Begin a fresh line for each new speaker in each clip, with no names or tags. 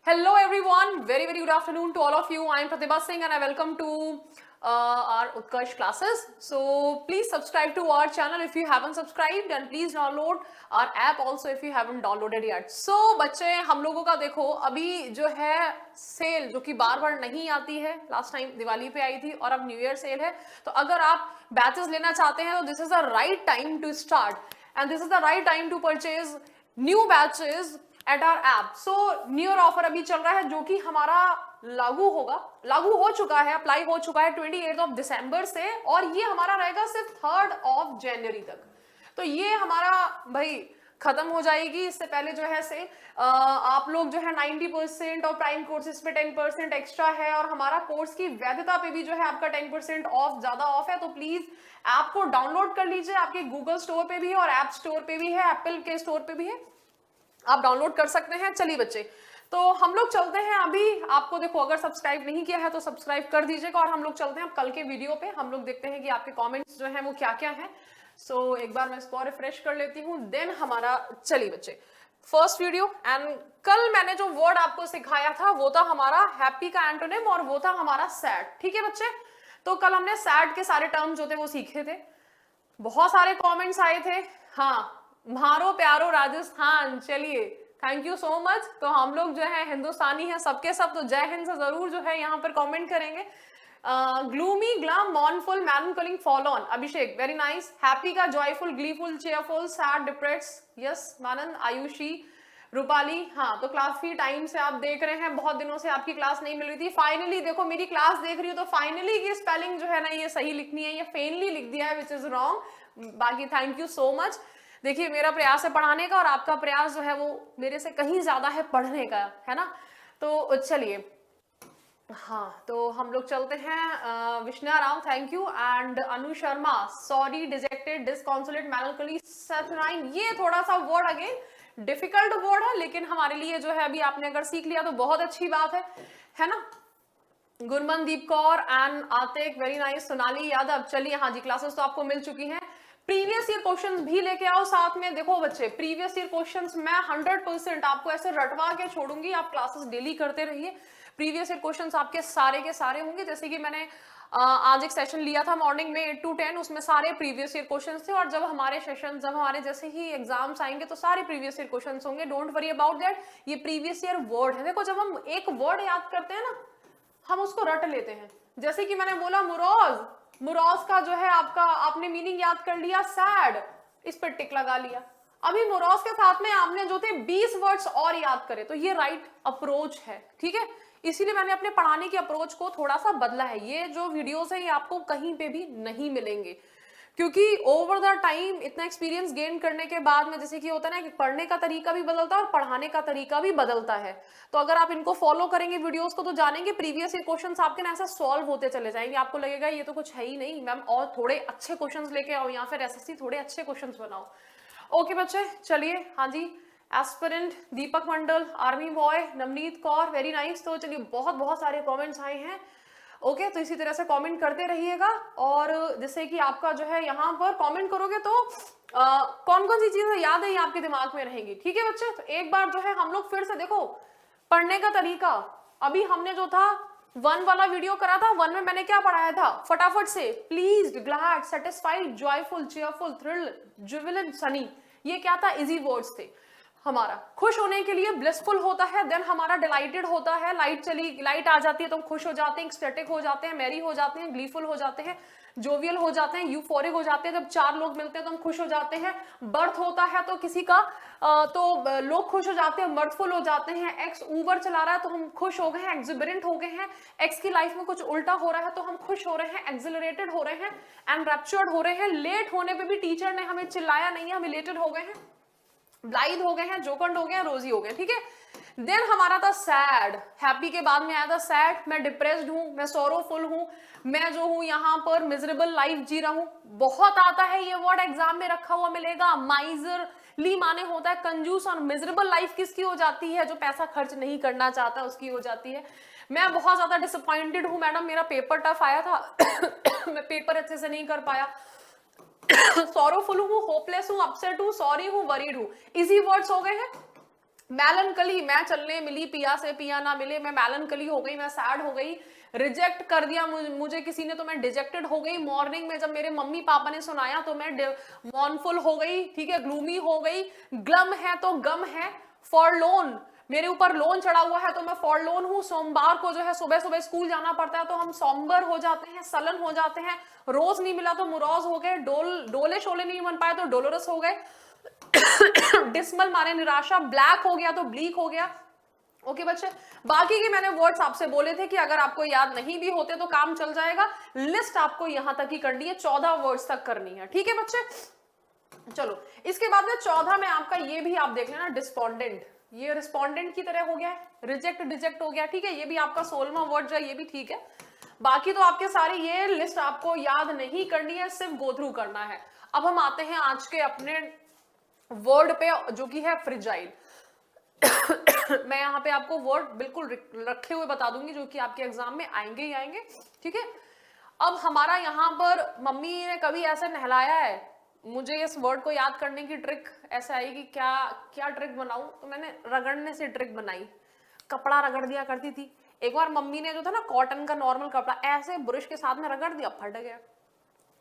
Hello everyone, very good afternoon to all of you. I am Pratibha Singh and I welcome to our Utkarsh classes. So please subscribe to our channel if you haven't subscribed and please download our app also if you haven't downloaded yet. So बच्चे हम लोगों का देखो अभी जो है cell जो कि बार बार नहीं आती है, लास्ट टाइम दिवाली पे आई थी और अब न्यू ईयर सेल है, तो अगर आप बैचेस लेना चाहते हैं तो this is the right time to start and this is the right time to purchase new batches at our app. So new year offer अभी चल रहा है जो कि हमारा लागू हो चुका है, अप्लाई हो चुका है 28 दिसंबर से और ये हमारा रहेगा सिर्फ 3 जनवरी तक. तो ये हमारा भाई खत्म हो जाएगी. इससे पहले जो है से आप लोग जो है 90% और प्राइम कोर्सेज पे 10% एक्स्ट्रा है और हमारा कोर्स की वैधता पे भी जो है आपका 10% ऑफ ज्यादा ऑफ है. तो प्लीज ऐप को डाउनलोड कर लीजिए. आपके गूगल स्टोर पे भी है और ऐप स्टोर पे भी है, एप्पल के स्टोर पे भी है, आप डाउनलोड कर सकते हैं. चलिए बच्चे, तो हम लोग चलते हैं. अभी आपको देखो अगर सब्सक्राइब नहीं किया है तो सब्सक्राइब कर दीजिएगा और हम लोग चलते हैं कल के वीडियो पे. हम लोग देखते हैं कि आपके कमेंट्स जो हैं वो क्या क्या हैं. सो एक बार मैं इसको रिफ्रेश कर लेती हूँ, देन हमारा चलिए बच्चे फर्स्ट वीडियो. एंड कल मैंने जो वर्ड आपको सिखाया था वो था हमारा हैप्पी का एंटोनिम और वो था हमारा सैड. ठीक है बच्चे, तो कल हमने सैड के सारे टर्म्स जो थे वो सीखे थे. बहुत सारे कमेंट्स आए थे. हाँ, म्हारो प्यारो राजस्थान, चलिए थैंक यू सो मच. तो हम लोग जो है हिंदुस्तानी है सबके सब, तो जय हिंद से जरूर जो है यहाँ पर कमेंट करेंगे. Gloomy, glum, mournful, melancholic, forlorn, Abhishek very nice. Happy का joyful, gleeful, cheerful, sad, depressed, yes Manand, Ayushi, Rupali. हाँ, तो काफी टाइम से आप देख रहे हैं, बहुत दिनों से आपकी क्लास नहीं मिल रही थी. फाइनली देखो मेरी क्लास देख रही हो तो फाइनली की स्पेलिंग जो है ना ये सही लिखनी है, ये फेनली लिख दिया है विच इज रॉन्ग. बाकी थैंक यू सो मच. देखिए मेरा प्रयास है पढ़ाने का और आपका प्रयास जो है वो मेरे से कहीं ज्यादा है पढ़ने का, है ना. तो चलिए, हाँ तो हम लोग चलते हैं. Vishna Rao thank you and Anu Sharma sorry, dejected, disconsolate, melancholy, saturnine. ये थोड़ा सा वर्ड अगेन डिफिकल्ट वर्ड है लेकिन हमारे लिए जो है अभी आपने अगर सीख लिया तो बहुत अच्छी बात है ना. Gurmandeep Kaur and Atik very nice. Sonali Yadav, चलिए हाँ जी क्लासेस तो आपको मिल चुकी हैं. प्रीवियस ईयर क्वेश्चंस भी लेके आओ साथ में. देखो बच्चे प्रीवियस ईयर क्वेश्चंस मैं 100% आपको ऐसे रटवा के छोड़ूंगी. आप क्लासेस डेली करते रहिए. प्रीवियस ईयर क्वेश्चंस आपके सारे के सारे होंगे. जैसे कि मैंने आज एक सेशन लिया था मॉर्निंग में 8 to 10, उसमें सारे प्रीवियस ईयर क्वेश्चंस थे और जब हमारे सेशन जब हमारे जैसे ही एग्जाम्स आएंगे तो सारे प्रीवियस ईयर क्वेश्चंस होंगे. Don't worry about that. ये प्रीवियस ईयर वर्ड है. देखो जब हम एक वर्ड याद करते हैं ना हम उसको रट लेते हैं. जैसे कि मैंने बोला मुरोज, मुरोज का जो है आपका आपने मीनिंग याद कर लिया सैड, इस पर टिक लगा लिया. अभी मुरोज के साथ में आपने जो थे 20 वर्ड्स और याद करे, तो ये राइट अप्रोच है. ठीक है, इसीलिए मैंने अपने पढ़ाने की अप्रोच को थोड़ा सा बदला है. ये जो वीडियोस है ये आपको कहीं पे भी नहीं मिलेंगे क्योंकि ओवर द टाइम इतना एक्सपीरियंस गेन करने के बाद में जैसे कि होता है ना कि पढ़ने का तरीका भी बदलता है और पढ़ाने का तरीका भी बदलता है. तो अगर आप इनको फॉलो करेंगे वीडियोस को तो जानेंगे प्रीवियस ईयर क्वेश्चंस आपके ना ऐसा सॉल्व होते चले जाएंगे. आपको लगेगा ये तो कुछ है ही नहीं मैम, और थोड़े अच्छे क्वेश्चंस लेके आओ या फिर एसएससी थोड़े अच्छे क्वेश्चंस बनाओ. ओके बच्चे चलिए, हाँ जी aspirant Deepak Mandal, army boy, Navneet Kaur very nice. तो चलिए बहुत सारे कॉमेंट्स आए हैं. ओके तो इसी तरह से कमेंट करते रहिएगा और जैसे कि आपका जो है यहाँ पर कमेंट करोगे तो कौन कौन सी चीजें याद है ये आपके दिमाग में रहेंगी. ठीक है बच्चे, तो एक बार जो है हम लोग फिर से देखो पढ़ने का तरीका. अभी हमने जो था 1 वाला वीडियो करा था. 1 में मैंने क्या पढ़ाया था फटाफट से, pleased, glad, satisfied, joyful, cheerful, thrilled, Jubilant, Sunny. ये क्या था, इजी वर्ड्स थे. हमारा खुश होने के लिए ब्लिसफुल होता है, देन हमारा डिलाइटेड होता है, लाइट आ जाती है तो हम खुश हो जाते हैं, एक्सटेटिक हो जाते हैं, मैरी हो जाते हैं, ग्लीफुल हो जाते हैं, जोवियल हो जाते हैं, यूफोरिक हो जाते हैं. जब 4 लोग मिलते हैं तो हम खुश हो जाते हैं. बर्थ होता है तो किसी का तो लोग खुश हो जाते हैं, मर्दफुल हो जाते हैं. एक्स ऊबर चला रहा है तो हम खुश हो गए हैं, एक्सिबरेंट हो गए हैं. एक्स की लाइफ में कुछ उल्टा हो रहा है तो हम खुश हो रहे हैं, एक्सिलरेटेड हो रहे हैं, एंड रैप्चर्ड हो रहे हैं. लेट होने पे भी टीचर ने हमें चिल्लाया नहीं है, हम इलेटेड हो गए हैं, ब्लाइड हो गए हैं, जोकंड हो गए हैं, रोजी हो गए. ठीक है, देन हमारा था सैड. हैप्पी के बाद में आया था सैड. मैं डिप्रेस्ड हूं, मैं सोरोफुल हूं, मैं जो हूं यहाँ पर मिजरेबल लाइफ जी रहा हूं. बहुत आता है ये वर्ड, एग्जाम में रखा हुआ मिलेगा. माइजरली माने होता है कंजूस, और मिजरेबल लाइफ किसकी हो जाती है, जो पैसा खर्च नहीं करना चाहता उसकी हो जाती है. मैं बहुत ज्यादा डिसअपॉइंटेड हूं मैडम, मेरा पेपर टफ आया था मैं पेपर अच्छे से नहीं कर पाया. सॉरोफुल हूं, होपलेस हूं, अपसेट हूं, सॉरी हूं, वरीड हूं. इजी वर्ड्स हो गए हैं. मैलनकली, मैं चलने मिली पिया से पिया ना मिले, मैं मैलनकली हो गई, मैं सैड हो गई, रिजेक्ट कर दिया मुझे किसी ने तो मैं डिजेक्टेड हो गई। मॉर्निंग में जब मेरे मम्मी पापा ने सुनाया तो मैं मॉर्नफुल हो गई, ठीक है, ग्लूमी हो गई। ग्लम है तो गम है। फॉरलोन, मेरे ऊपर लोन चढ़ा हुआ है तो मैं फॉरलोन हूँ। सोमवार को जो है सुबह सुबह स्कूल जाना पड़ता है तो हम सोमबर हो जाते हैं, सलन हो जाते हैं। रोज नहीं मिला तो मुरौज हो गए, डोले शोले नहीं बन पाए तो डोलोरस हो गए। डिसमल माने निराशा, ब्लैक हो गया तो ब्लीक हो गया। ओके बच्चे, बाकी के मैंने वर्ड्स आपसे बोले थे कि अगर आपको याद नहीं भी होते तो काम चल जाएगा। लिस्ट आपको यहां तक ही करनी है, 14 वर्ड्स तक करनी है, ठीक है बच्चे। चलो इसके बाद में 14 में आपका ये भी आप देख लेना, डिस्पोंडेंट, ये रिस्पोंडेंट की तरह हो गया है, रिजेक्ट डिजेक्ट हो गया, ठीक है। ये भी आपका 16वां वर्ड जो है ये भी ठीक है। बाकी तो आपके सारे ये लिस्ट आपको याद नहीं करनी है, सिर्फ गो थ्रू करना है। अब हम आते हैं आज के अपने वर्ड पे जो कि है फ्रिजाइल। मैं यहाँ पे आपको वर्ड बिल्कुल रखे हुए बता दूंगी जो कि आपके एग्जाम में आएंगे ही आएंगे, ठीक है। अब हमारा यहाँ पर मम्मी ने कभी ऐसे नहलाया है, मुझे इस वर्ड को याद करने की ट्रिक ऐसे आई कि क्या क्या ट्रिक बनाऊं, तो मैंने रगड़ने से ट्रिक बनाई। कपड़ा रगड़ दिया करती थी। एक बार मम्मी ने जो था ना कॉटन का नॉर्मल कपड़ा ऐसे ब्रश के साथ में रगड़ दिया, फट गया।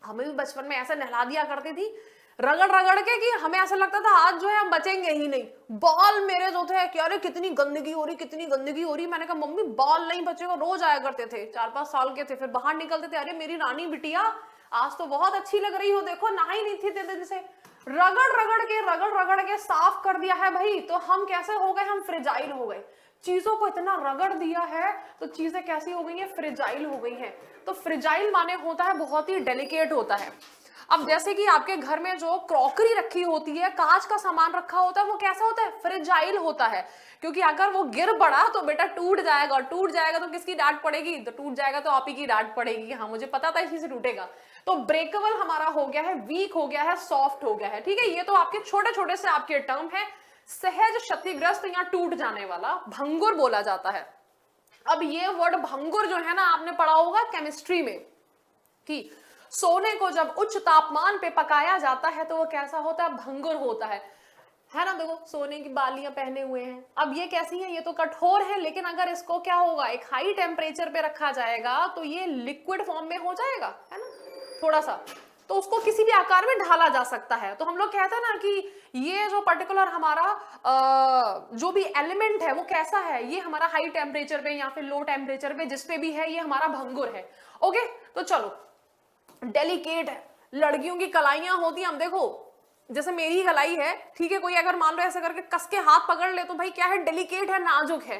हमें भी बचपन में ऐसे नहला दिया करती थी रगड़ रगड़ के कि हमें ऐसा लगता था आज जो है हम बचेंगे ही नहीं। बाल मेरे जो थे कि अरे कितनी गंदगी हो रही, कितनी गंदगी हो रही। मैंने कहा मम्मी बाल नहीं बचेगा, रोज आया करते थे, 4-5 साल के थे। फिर बाहर निकलते थे, अरे मेरी रानी बिटिया आज तो बहुत अच्छी लग रही हो, देखो नहाई नहीं थी दिन से। रगड़ रगड़ के साफ कर दिया है भाई, तो हम कैसे हो गए, हम फ्रिजाइल हो गए। चीजों को इतना रगड़ दिया है तो चीजें कैसी हो गई हैं, फ्रिजाइल हो गई हैं। तो फ्रिजाइल माने होता है बहुत ही डेलिकेट होता है। अब जैसे कि आपके घर में जो क्रॉकरी रखी होती है, कांच का सामान रखा होता है, वो कैसा होता है, फ्रिजाइल होता है। क्योंकि अगर वो गिर पड़ा तो बेटा टूट जाएगा, टूट जाएगा तो किसकी डांट पड़ेगी, तो टूट जाएगा तो आप ही की डांट पड़ेगी। हाँ मुझे पता था इसी से टूटेगा। तो ब्रेकेबल हमारा हो गया है, वीक हो गया है, सॉफ्ट हो गया है, ठीक है। ये तो आपके छोटे छोटे से आपके टर्म है। सहज क्षतिग्रस्त या टूट जाने वाला भंगुर बोला जाता है। अब ये वर्ड भंगुर जो है ना, आपने पढ़ा होगा केमिस्ट्री में कि सोने को जब उच्च तापमान पे पकाया जाता है तो वो कैसा होता है, भंगुर होता है ना। देखो सोने की बालियां पहने हुए हैं। अब ये कैसी हैं, ये तो कठोर है, लेकिन अगर इसको क्या होगा, एक हाई टेम्परेचर पे रखा जाएगा तो ये लिक्विड फॉर्म में हो जाएगा, है ना, थोड़ा सा। तो उसको किसी भी आकार में ढाला जा सकता है। तो हम लोग कहते हैं ना कि ये जो पर्टिकुलर हमारा जो भी एलिमेंट है वो कैसा है, ये हमारा हाई टेम्परेचर पे या फिर लो टेम्परेचर पे जिस पे भी है ये हमारा भंगुर है। ओके, तो चलो डेलिकेट है। लड़कियों की कलाइयां होती हैं, हम देखो जैसे मेरी कलाई है, ठीक है, कोई अगर मान लो ऐसे करके कस के हाथ पकड़ ले तो भाई क्या है, डेलिकेट है, नाजुक है।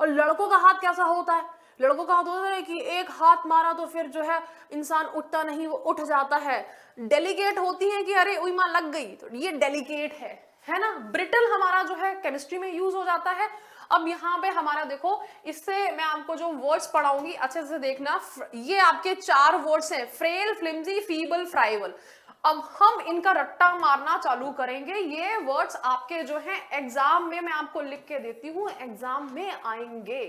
और लड़कों का हाथ कैसा होता है, लड़कों का हाथ होता है कि एक हाथ मारा तो फिर जो है इंसान उठता नहीं, वो उठ जाता है। डेलिकेट होती है कि अरे उई मां लग गई, तो ये डेलिकेट है ना। ब्रिटल हमारा जो है केमिस्ट्री में यूज हो जाता है। अब यहाँ पे हमारा देखो, इससे मैं आपको जो वर्ड्स पढ़ाऊंगी अच्छे से देखना। ये आपके 4 वर्ड्स हैं, फ्रेल, फ्लिमजी, फीबल, फ्राइबल। अब हम इनका रट्टा मारना चालू करेंगे। ये वर्ड्स आपके जो हैं एग्जाम में, मैं आपको लिख के देती हूँ, एग्जाम में आएंगे,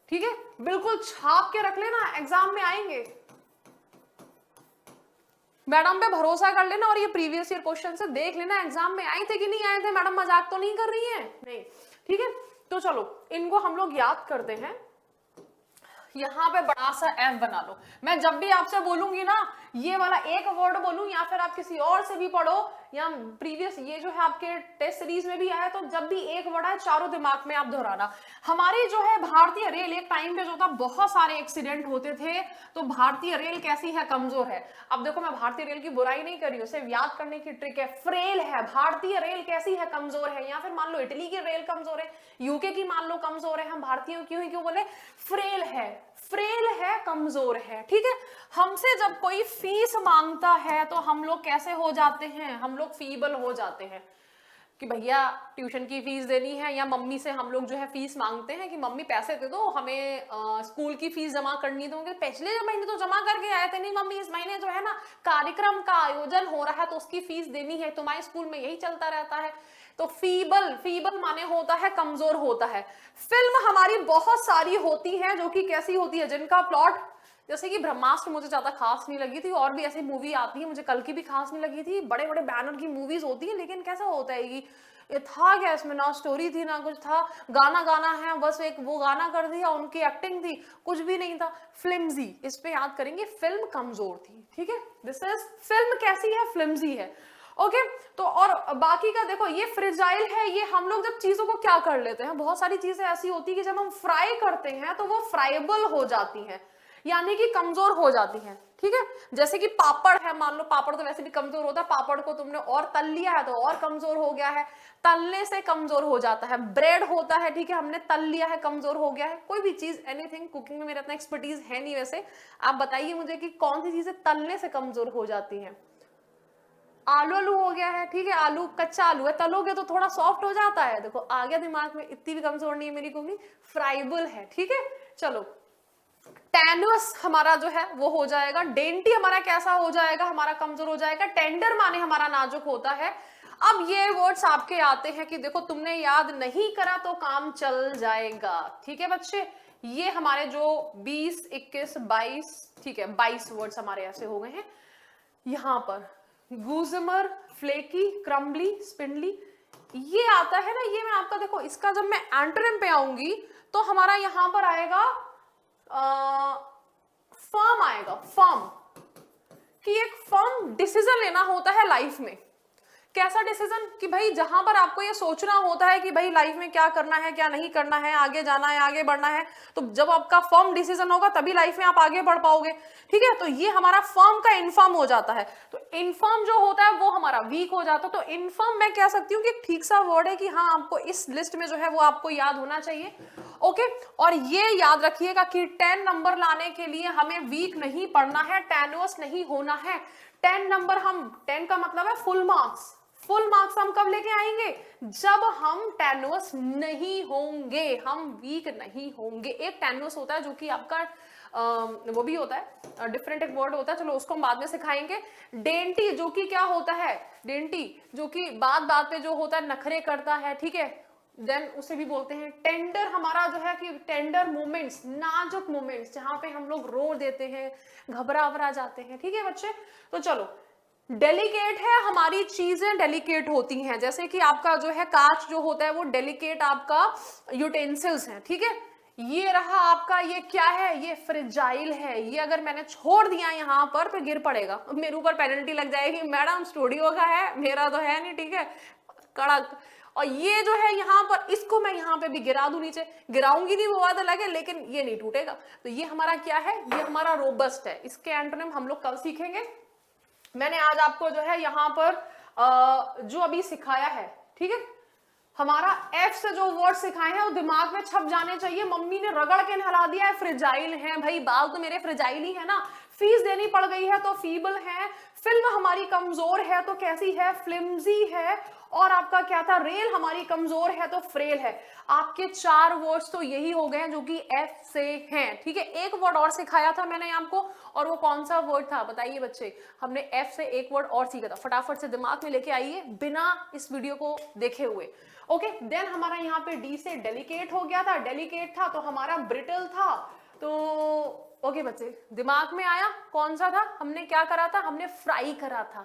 ठीक है। बिल्कुल छाप के रख लेना, एग्जाम में आएंगे। मैडम पे भरोसा कर लेना और ये प्रीवियस ईयर क्वेश्चन से देख लेना एग्जाम में आए थे कि नहीं आए थे। मैडम मजाक तो नहीं कर रही है, नहीं, ठीक है। तो चलो इनको हम लोग याद करते हैं। यहां पे बड़ा सा एफ बना लो। मैं जब भी आपसे बोलूंगी ना ये वाला एक वर्ड बोलूं या फिर आप किसी और से भी पढ़ो, या प्रीवियस ये जो है आपके टेस्ट सीरीज में भी आया, तो जब भी एक वर्ड है चारों दिमाग में आप दोहराना। हमारी जो है भारतीय रेल एक टाइम पे जो था बहुत सारे एक्सीडेंट होते थे, तो भारतीय रेल कैसी है, कमजोर है। अब देखो मैं भारतीय रेल की बुराई नहीं कर रही हूं, सिर्फ याद करने की ट्रिक है। फ्रेल है, भारतीय रेल कैसी है, कमजोर है। या फिर मान लो इटली की रेल कमजोर है, यूके की मान लो कमजोर है, हम भारतीयों क्यों बोले, फ्रेल है, फ्रेल है, कमजोर है, ठीक है। हमसे जब कोई फीस मांगता है तो हम लोग कैसे हो जाते हैं, हम लोग फीबल हो जाते हैं कि भैया ट्यूशन की फीस देनी है, या मम्मी से हम लोग जो है फीस मांगते हैं कि मम्मी पैसे दे दो, हमें स्कूल की फीस जमा करनी तो पिछले महीने तो जमा करके आए थे, नहीं मम्मी इस महीने जो है ना कार्यक्रम का आयोजन हो रहा है तो उसकी फीस देनी है, तुम्हारे स्कूल में यही चलता रहता है। तो फीबल माने होता है कमजोर होता है। फिल्म हमारी बहुत सारी होती है जो कि कैसी होती है, जिनका प्लॉट, जैसे कि ब्रह्मास्त्र मुझे ज्यादा खास नहीं लगी थी, और भी ऐसी मूवी आती है, मुझे कल की भी खास नहीं लगी थी। बड़े बड़े बैनर की मूवीज होती है, लेकिन कैसा होता है कि ये था क्या इसमें, ना स्टोरी थी ना कुछ था, गाना गाना है बस, एक वो गाना कर दिया, उनकी एक्टिंग थी, कुछ भी नहीं था, फ्लिम्जी। इस पे याद करेंगे, फिल्म कमजोर थी, ठीक है, दिस इज फिल्म कैसी है, फ्लिम्जी है। ओके तो और बाकी का देखो, ये फ्रिजाइल है, ये हम लोग जब चीजों को क्या कर लेते हैं, बहुत सारी चीजें ऐसी होती है कि जब हम फ्राई करते हैं तो वो फ्राइबल हो जाती हैं, यानी कि कमजोर हो जाती हैं, ठीक है। जैसे कि पापड़ है, मान लो पापड़ तो वैसे भी कमजोर होता है, पापड़ को तुमने और तल लिया है तो और कमजोर हो गया है, तलने से कमजोर हो जाता है। ब्रेड होता है, ठीक है, हमने तल लिया है, कमजोर हो गया है। कोई भी चीज, एनीथिंग, कुकिंग में मेरा इतना एक्सपर्टीज है नहीं वैसे, आप बताइए मुझे कि कौन सी चीजें तलने से कमजोर हो जाती हैं। आलू हो गया है, ठीक है, आलू कच्चा आलू है, तलोगे तो थोड़ा सॉफ्ट हो जाता है, देखो आ गया दिमाग में, इतनी भी कमजोर नहीं है मेरी कुकिंग, फ्राइबल है, ठीक है। चलो, टेनुअस हमारा जो है वो हो जाएगा, डेंटी हमारा कैसा हो जाएगा, हमारा कमजोर हो जाएगा, टेंडर माने हमारा नाजुक होता है। अब ये वर्ड्स आपके आते हैं कि देखो तुमने याद नहीं करा तो काम चल जाएगा, ठीक है बच्चे। ये हमारे जो 20, 21, 22, ठीक है 22 वर्ड्स हमारे ऐसे हो गए हैं। यहां पर गूजमर, फ्लेकी, क्रम्बली, स्पिंडली, ये आता है ना, ये मैं आपका देखो, इसका जब मैं एंटोनिम पे आऊंगी तो हमारा यहां पर आएगा फर्म, आएगा फर्म, कि एक फर्म डिसीजन लेना होता है लाइफ में। कैसा डिसीजन, कि भाई जहां पर आपको ये सोचना होता है कि भाई लाइफ में क्या करना है, क्या नहीं करना है, आगे जाना है, आगे बढ़ना है, तो जब आपका फर्म डिसीजन होगा तभी लाइफ में आप आगे बढ़ पाओगे, ठीक है। तो ये हमारा फर्म का इनफर्म हो जाता है, तो इनफर्म जो होता है वो हमारा वीक हो जाता है। तो इनफर्म मैं कह सकती हूँ कि ठीक सा वर्ड है कि हाँ, आपको इस लिस्ट में जो है वो आपको याद होना चाहिए, ओके। और ये याद रखिएगा कि 10 नंबर लाने के लिए हमें वीक नहीं पढ़ना है, टेनुअस नहीं होना है। 10 नंबर, हम 10 का मतलब है फुल मार्क्स, फुल मार्क्स हम कब लेके आएंगे, जब हम टेनुअस नहीं होंगे, हम वीक नहीं होंगे। एक टेनुअस होता है जो कि आपका वो भी होता है, डिफरेंट एक वर्ड होता है, चलो उसको हम बाद में सिखाएंगे। डेंटी, जो कि क्या होता है, डेंटी जो कि बात बात पे जो होता है नखरे करता है, ठीक है, देन उसे भी बोलते हैं। टेंडर हमारा जो है कि टेंडर मोमेंट्स, नाजुक मोमेंट्स, जहां पे हम लोग रो देते हैं, घबरा जाते हैं, ठीक है बच्चे। तो चलो, डेलिकेट है, हमारी चीजें डेलिकेट होती हैं, जैसे कि आपका जो है कांच जो होता है वो डेलिकेट आपका यूटेंसिल्स है, ठीक है। ये रहा आपका, ये क्या है, ये फ्रिजाइल है, ये अगर मैंने छोड़ दिया यहाँ पर तो गिर पड़ेगा, मेरे ऊपर पेनल्टी लग जाएगी, मैडम स्टूडियो का है, मेरा तो है नहीं, ठीक है, कड़क। और ये जो है यहाँ पर, इसको मैं यहाँ पे भी गिरा दूं नीचे, गिराऊंगी नहीं वो बात अलग है, लेकिन ये नहीं टूटेगा। तो ये हमारा क्या है, ये हमारा रोबस्ट है। इसके एंटोनिम हम लोग कल सीखेंगे। मैंने आज आपको जो है यहाँ पर जो अभी सिखाया है, ठीक है, हमारा एफ से जो वर्ड सिखाए हैं वो दिमाग में छप जाने चाहिए। मम्मी ने रगड़ के नहला दिया है, फ्रिजाइल है, भाई बाल तो मेरे फ्रिजाइल ही है ना, फीस देनी पड़ गई है तो फीबल है, फिल्म हमारी कमजोर है तो कैसी है, फ्लिम्जी है, और आपका क्या था, रेल हमारी कमजोर है तो फ्रेल है। आपके 4 वर्ड्स तो यही हो गए हैं जो कि एफ से हैं, ठीक है। एक वर्ड और सिखाया था मैंने आपको, और वो कौन सा वर्ड था बताइए बच्चे, हमने एफ से एक वर्ड और सीखा था, फटाफट से दिमाग में लेके आइए बिना इस वीडियो को देखे हुए, ओके। देन हमारा यहाँ पे डी से डेलिकेट हो गया था, डेलिकेट था तो हमारा ब्रिटल था, तो ओके बच्चे, दिमाग में आया कौन सा था, हमने क्या करा था, हमने फ्राई करा था,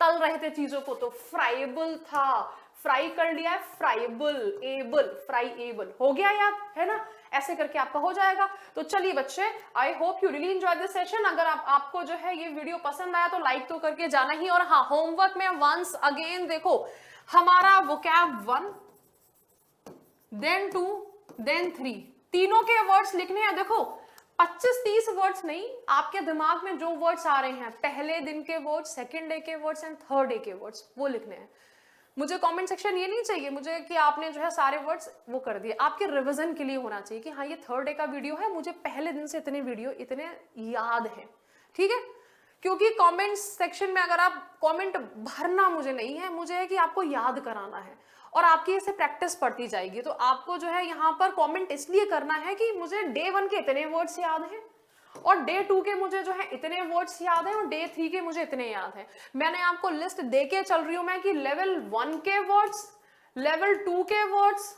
तल रहे थे चीजों को, तो फ्राइबल था, फ्राई कर लिया है, फ्राइबल, एबल, फ्राई एबल हो गया याद, है ना। ऐसे करके आपका हो जाएगा। तो चलिए बच्चे, आई hope you really enjoy this session. अगर आपको जो है ये वीडियो पसंद आया तो लाइक तो करके जाना ही। और हाँ, होमवर्क में वंस अगेन देखो, हमारा वोकैब 1, देन 2, देन 3, तीनों के वर्ड्स लिखने हैं। देखो 25-30 वर्ड्स नहीं, आपके दिमाग में जो वर्ड्स आ रहे हैं, पहले दिन के वर्ड्स, सेकंड डे के वर्ड्स एंड थर्ड डे के वर्ड्स, वो लिखने हैं। मुझे कमेंट सेक्शन ये नहीं चाहिए मुझे कि आपने जो है सारे वर्ड्स वो कर दिए, आपके रिवीजन के लिए होना चाहिए कि हाँ ये थर्ड डे का वीडियो है, मुझे पहले दिन से इतने वीडियो इतने याद हैं, ठीक है। क्योंकि कमेंट सेक्शन में अगर आप कमेंट भरना मुझे नहीं है, मुझे है कि आपको याद कराना है और आपकी इसे प्रैक्टिस पड़ती जाएगी। तो आपको जो है यहाँ पर कमेंट इसलिए करना है कि मुझे डे 1 के इतने वर्ड्स याद हैं और डे 2 के मुझे जो है इतने वर्ड्स याद हैं और डे 3 के मुझे इतने याद हैं। मैंने आपको लिस्ट देके चल रही हूं मैं कि लेवल 1 के वर्ड्स, लेवल 2 के वर्ड्स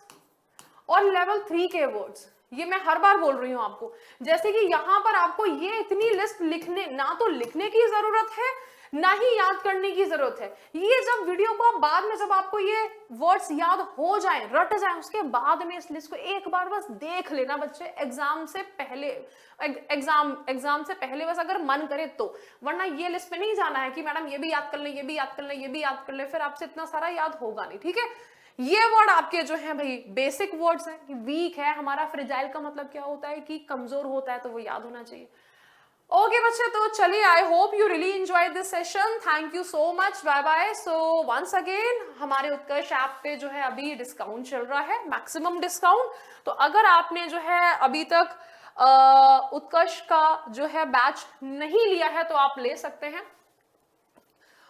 और लेवल 3 के वर्ड्स, ये मैं हर बार बोल रही हूं आपको। जैसे कि यहां पर आपको ये इतनी लिस्ट लिखने, ना तो लिखने की जरूरत है ना ही याद करने की जरूरत है। ये जब वीडियो को बाद में, जब आपको ये वर्ड्स याद हो जाए, रट जाए, उसके बाद में इस लिस्ट को एक बार बस देख लेना बच्चे, एग्जाम से पहले, एग्जाम से पहले बस अगर मन करे तो, वरना ये लिस्ट में नहीं जाना है कि मैडम ये भी याद कर ले, ये भी याद कर ले, ये भी याद कर ले, फिर आपसे इतना सारा याद होगा नहीं। ठीक है, ये वर्ड आपके जो है भाई बेसिक वर्ड्स हैं। कि वीक है हमारा, फ्रेजाइल का मतलब क्या होता है कि कमजोर होता है, तो वो याद होना चाहिए। ओके बच्चे, तो चलिए, I hope you really enjoy this session, thank you so much, bye bye. So once again हमारे उत्कर्ष ऐप पे जो है अभी डिस्काउंट चल रहा है, मैक्सिमम डिस्काउंट। तो अगर आपने जो है अभी तक उत्कर्ष का जो है बैच नहीं लिया है तो आप ले सकते हैं।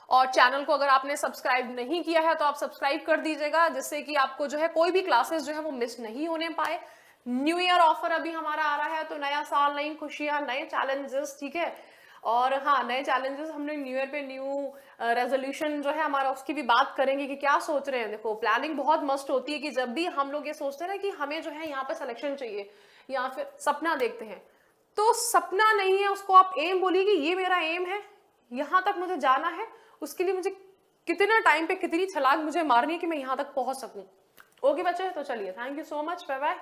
और चैनल को अगर आपने सब्सक्राइब नहीं किया है तो आप सब्सक्राइब कर दीजिएगा, जिससे कि आपको जो है कोई भी क्लासेस जो है वो मिस नहीं होने पाए। न्यू ईयर ऑफर अभी हमारा आ रहा है, तो नया साल, नई खुशियां, नए चैलेंजेस। ठीक है, और हाँ, नए चैलेंजेस, हमने न्यू ईयर पे न्यू रेजोल्यूशन जो है हमारा, उसकी भी बात करेंगे कि क्या सोच रहे हैं। देखो, प्लानिंग बहुत मस्त होती है कि जब भी हम लोग ये सोचते हैं ना कि हमें जो है यहाँ पे सिलेक्शन चाहिए, या फिर सपना देखते हैं, तो सपना नहीं है, उसको आप एम बोलिए कि ये मेरा एम है, यहां तक मुझे जाना है, उसके लिए मुझे कितना टाइम पे कितनी छलांग मुझे मारनी है कि मैं यहां तक पहुंच सकूं। ओके बच्चे, तो चलिए, thank you so much, bye bye.